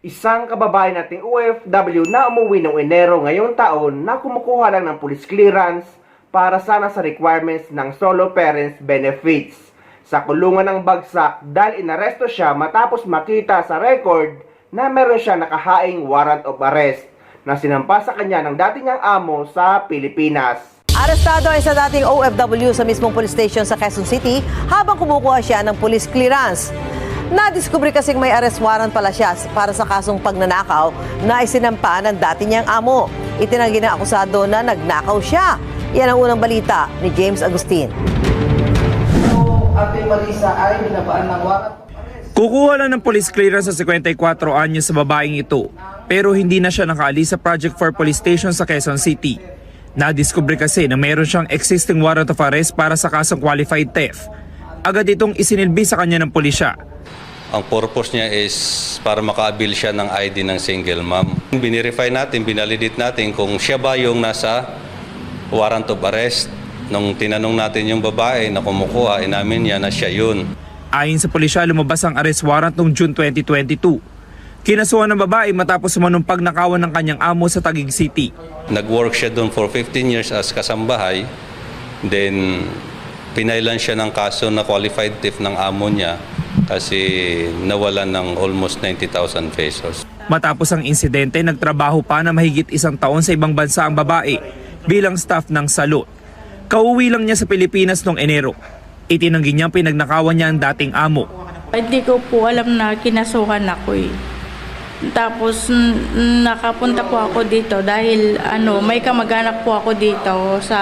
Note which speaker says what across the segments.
Speaker 1: Isang kababayan nating OFW na umuwi noong Enero ngayong taon na kumukuha lang ng police clearance para sana sa requirements ng solo parents benefits. Sa kulungan ng bagsak dahil inaresto siya matapos makita sa record na meron siya nakahaing warrant of arrest na sinampa sa kanya ng dati niyang amo sa Pilipinas.
Speaker 2: Arestado ay sa dating OFW sa mismong police station sa Quezon City habang kumukuha siya ng police clearance. Nadiskubre kasing may arrest warrant pala siya para sa kasong pagnanakaw na isinampa ng dati niyang amo. Itinanggi ng akusado na nagnakaw siya. Yan ang unang balita ni James Agustin.
Speaker 3: Ate Marisa ay binabaan ng warrant.
Speaker 4: Kukuha lang ng police clearance sa 54 anyos sa babaeng ito, pero hindi na siya nakaalis sa Project 4 Police Station sa Quezon City. Nadiskubre kasi na mayroon siyang existing warrant of arrest para sa kasong qualified theft. Agad itong isinilbi sa kanya ng pulisya.
Speaker 5: Ang purpose niya is para maka-avail siya ng ID ng single mom. Binirify natin, binalidate natin kung siya ba yung nasa warrant of arrest. Nung tinanong natin yung babae na kumukuha, inamin niya na siya yun.
Speaker 4: Ayon sa pulisya, lumabas ang arrest warrant noong June 2022. Kinasuhan ng babae matapos sumanong pagnakawan ng kanyang amo sa Taguig City.
Speaker 5: Nag-work siya doon for 15 years as kasambahay. Then, pinailan siya ng kaso na qualified theft ng amo niya kasi nawalan ng almost 90,000 pesos.
Speaker 4: Matapos ang insidente, nagtrabaho pa na mahigit isang taon sa ibang bansa ang babae bilang staff ng salon. Kauwi lang niya sa Pilipinas noong Enero. Itinanggi niya pinagnakawan niya ang dating amo.
Speaker 6: Hindi ko po alam na kinasuhan ako eh. Tapos nakapunta po ako dito dahil may kamag-anak po ako dito sa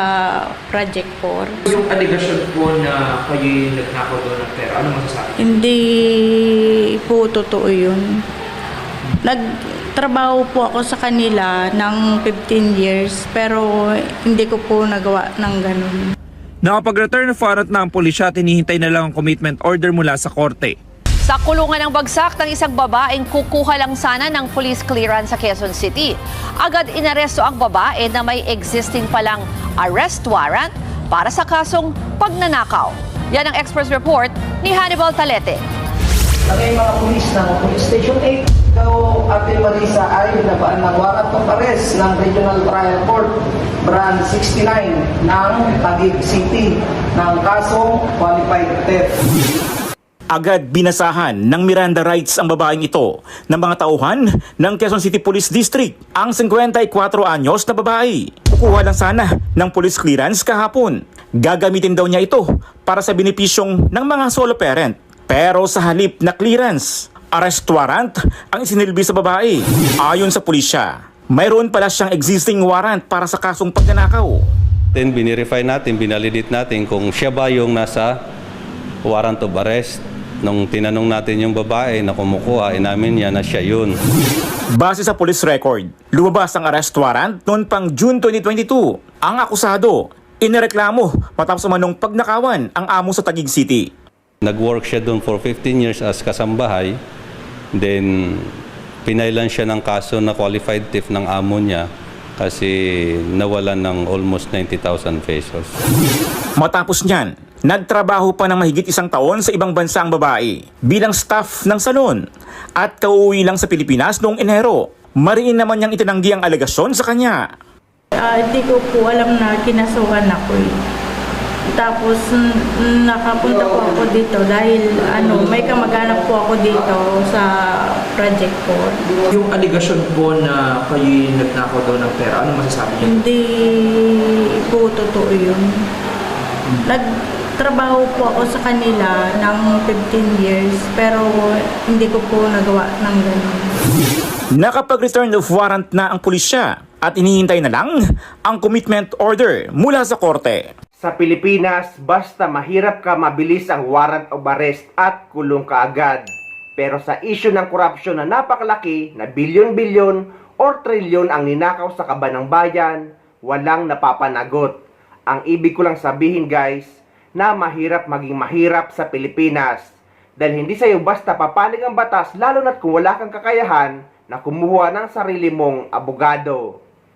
Speaker 6: Project 4.
Speaker 7: Yung allegation po na kayo nagnakaw doon ng pera, ano masasabi?
Speaker 6: Hindi po totoo yun. Nagtrabaho po ako sa kanila ng 15 years pero hindi ko po nagawa ng ganun.
Speaker 4: Nakapag-return of warrant na ang pulisya at hinihintay na lang ang commitment order mula sa korte.
Speaker 8: Sa kulungan ng bagsak ng isang babaeng kukuha lang sana ng police clearance sa Quezon City. Agad inaresto ang babae na may existing palang arrest warrant para sa kasong pagnanakaw. Yan ang Express Report ni Hannibal Talete.
Speaker 3: Ang mga pulis ng Police Station 8, ikaw, Ate Marisa, ay binabaan ng warrant of arrest ng Regional Trial Court Brand 69 ng Taguig City ng kasong qualified theft.
Speaker 9: Agad binasahan ng Miranda rights ang babaeng ito ng mga tauhan ng Quezon City Police District. Ang 54 anyos na babae, kukuha lang sana ng police clearance kahapon. Gagamitin daw niya ito para sa benepisyong ng mga solo parent. Pero sa halip na clearance, arrest warrant ang isinilbi sa babae. Ayon sa pulisya, mayroon pala siyang existing warrant para sa kasong pagnanakaw.
Speaker 5: Then binirify natin, binalidate natin kung siya ba yung nasa warrant of arrest. Nung tinanong natin yung babae na kumukuha, inamin niya na siya yun.
Speaker 9: Base sa police record, lumabas ang arrest warrant noon pang June 2022. Ang akusado, inireklamo matapos manong pagnakawan ang amo sa Taguig City.
Speaker 5: Nag-work siya doon for 15 years as kasambahay. Then, pinailan siya ng kaso na qualified theft ng amo niya kasi nawalan ng almost 90,000 pesos.
Speaker 9: Matapos niyan, nagtrabaho pa ng mahigit isang taon sa ibang bansa ang babae bilang staff ng salon at kauwi lang sa Pilipinas noong Enero. Mariin naman niyang itinanggi ang alegasyon sa kanya.
Speaker 6: Hindi ko po alam na kinasuhan ako eh. Tapos nakapunta po ako dito dahil may kamag-anak po ako dito sa Project 4.
Speaker 7: Yung allegation po na kayo nagnakaw doon ng pera, ano masasabi niyo?
Speaker 6: Hindi po totoo yun. Nagtrabaho po ako sa kanila ng 15 years pero hindi ko po nagawa ng ganun.
Speaker 9: Nakapag-return of warrant na ang pulisya at inihintay na lang ang commitment order mula sa korte.
Speaker 1: Sa Pilipinas, basta mahirap ka mabilis ang warrant of arrest at kulong ka agad. Pero sa issue ng korupsyon na napakalaki na bilyon-bilyon or trilyon ang ninakaw sa kaban ng bayan, walang napapanagot. Ang ibig ko lang sabihin guys, na mahirap maging mahirap sa Pilipinas. Dahil hindi sa'yo basta papanig ang batas lalo na't kung wala kang kakayahan na kumuha ng sarili mong abogado.